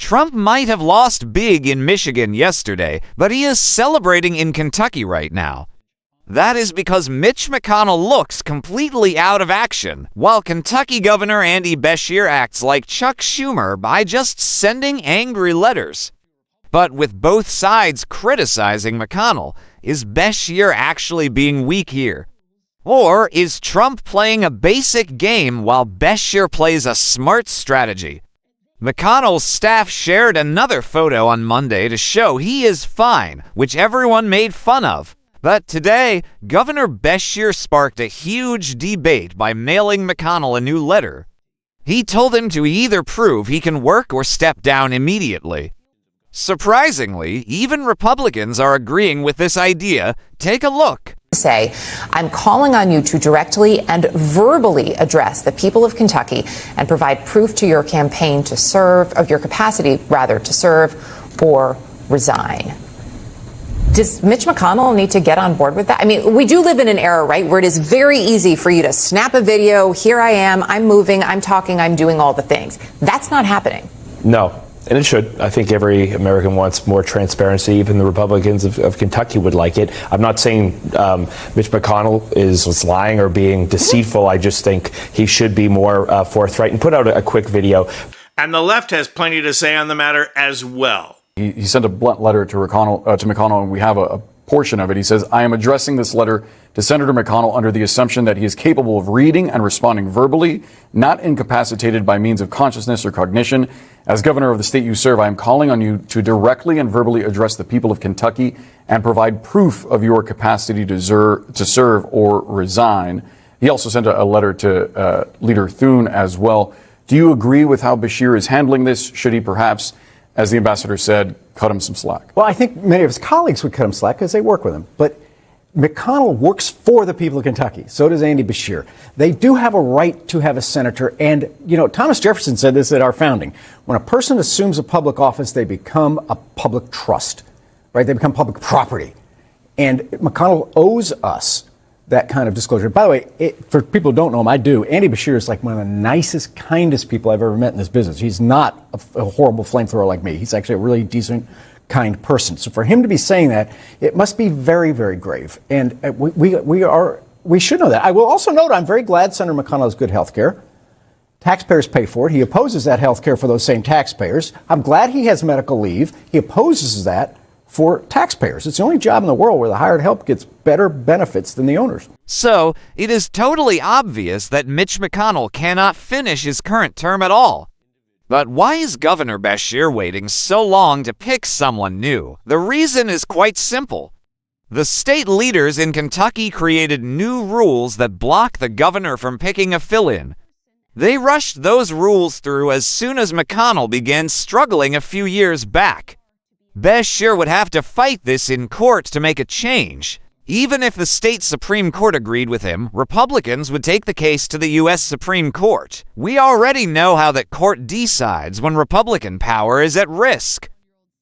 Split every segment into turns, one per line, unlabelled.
Trump might have lost big in Michigan yesterday, but he is celebrating in Kentucky right now. That is because Mitch McConnell looks completely out of action, while Kentucky Governor Andy Beshear acts like Chuck Schumer by just sending angry letters. But with both sides criticizing McConnell, is Beshear actually being weak here? Or is Trump playing a basic game while Beshear plays a smart strategy? McConnell's staff shared another photo on Monday to show he is fine, which everyone made fun of. But today, Governor Beshear sparked a huge debate by mailing McConnell a new letter. He told him to either prove he can work or step down immediately. Surprisingly, even Republicans are agreeing with this idea. Take a look.
Say, I'm calling on you to directly and verbally address the people of Kentucky and provide proof to your campaign to serve, of your capacity, rather, to serve or resign. Does Mitch McConnell need to get on board with that? I mean, we do live in an era, right, where it is very easy for you to snap a video. Here I am. I'm moving. I'm talking. I'm doing all the things. That's not happening.
No. And it should. I think every American wants more transparency. Even the Republicans of Kentucky would like it. I'm not saying Mitch McConnell is lying or being deceitful. I just think he should be more forthright and put out a quick video.
And the left has plenty to say on the matter as well.
He sent a blunt letter to McConnell, and we have a portion of it. He says, I am addressing this letter to Senator McConnell under the assumption that he is capable of reading and responding verbally, not incapacitated by means of consciousness or cognition. As governor of the state you serve, I am calling on you to directly and verbally address the people of Kentucky and provide proof of your capacity to serve or resign. He also sent a letter to Leader Thune as well. Do you agree with how Beshear is handling this? Should he perhaps, as the ambassador said, cut him some slack?
Well, I think many of his colleagues would cut him slack because they work with him. But McConnell works for the people of Kentucky. So does Andy Beshear. They do have a right to have a senator. And, you know, Thomas Jefferson said this at our founding. When a person assumes a public office, they become a public trust, right? They become public property. And McConnell owes us that kind of disclosure. By the way, for people who don't know him, I do. Andy Beshear is like one of the nicest, kindest people I've ever met in this business. He's not a horrible flamethrower like me. He's actually a really decent, kind person. So for him to be saying that, it must be very, very grave. And we should know that. I will also note I'm very glad Senator McConnell has good health care. Taxpayers pay for it. He opposes that health care for those same taxpayers. I'm glad he has medical leave. He opposes that for taxpayers. It's the only job in the world where the hired help gets better benefits than the owners.
So, it is totally obvious that Mitch McConnell cannot finish his current term at all. But why is Governor Beshear waiting so long to pick someone new? The reason is quite simple. The state leaders in Kentucky created new rules that block the governor from picking a fill-in. They rushed those rules through as soon as McConnell began struggling a few years back. Beshear would have to fight this in court to make a change. Even if the state Supreme Court agreed with him, Republicans would take the case to the U.S. Supreme Court. We already know how that court decides when Republican power is at risk.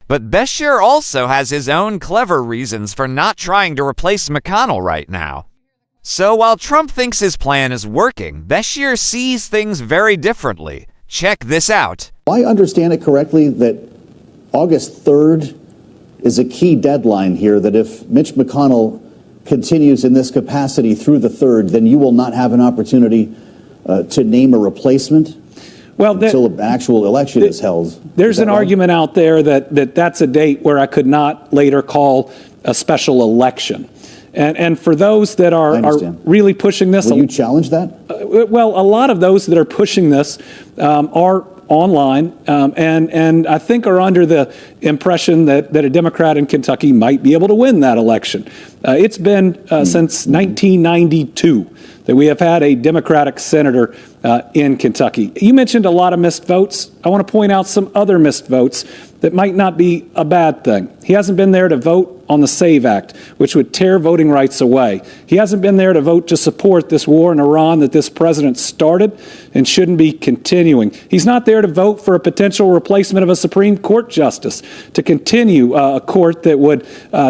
But Beshear also has his own clever reasons for not trying to replace McConnell right now. So while Trump thinks his plan is working, Beshear sees things very differently. Check this out.
I understand it correctly that August 3rd is a key deadline here, that if Mitch McConnell continues in this capacity through the 3rd, then you will not have an opportunity to name a replacement until an actual election is held.
There's an argument out there that's a date where I could not later call a special election. And for those that are really pushing this...
Will you challenge that?
Well, a lot of those that are pushing this are online and I think are under the impression that a Democrat in Kentucky might be able to win that election. It's been since 1992 that we have had a Democratic senator in Kentucky. You mentioned a lot of missed votes. I want to point out some other missed votes that might not be a bad thing. He hasn't been there to vote on the SAVE Act, which would tear voting rights away. He hasn't been there to vote to support this war in Iran that this president started and shouldn't be continuing. He's not there to vote for a potential replacement of a Supreme Court justice to continue a court that would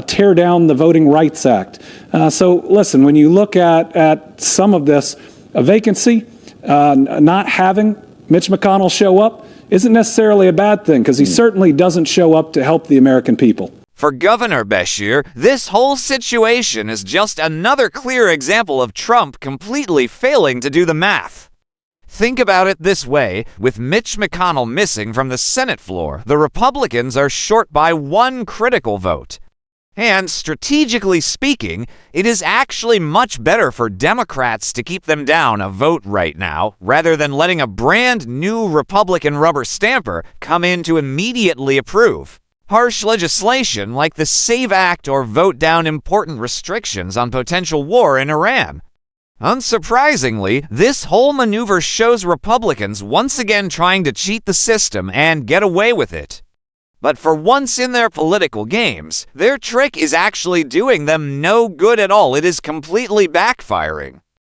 tear down the Voting Rights Act. So listen, when you look at some of this, a vacancy, not having Mitch McConnell show up, isn't necessarily a bad thing, because he certainly doesn't show up to help the American people.
For Governor Beshear, this whole situation is just another clear example of Trump completely failing to do the math. Think about it this way: with Mitch McConnell missing from the Senate floor, the Republicans are short by one critical vote. And strategically speaking, it is actually much better for Democrats to keep them down a vote right now, rather than letting a brand new Republican rubber stamper come in to immediately approve harsh legislation like the SAVE Act or vote down important restrictions on potential war in Iran. Unsurprisingly, this whole maneuver shows Republicans once again trying to cheat the system and get away with it. But for once in their political games, their trick is actually doing them no good at all. It is completely backfiring.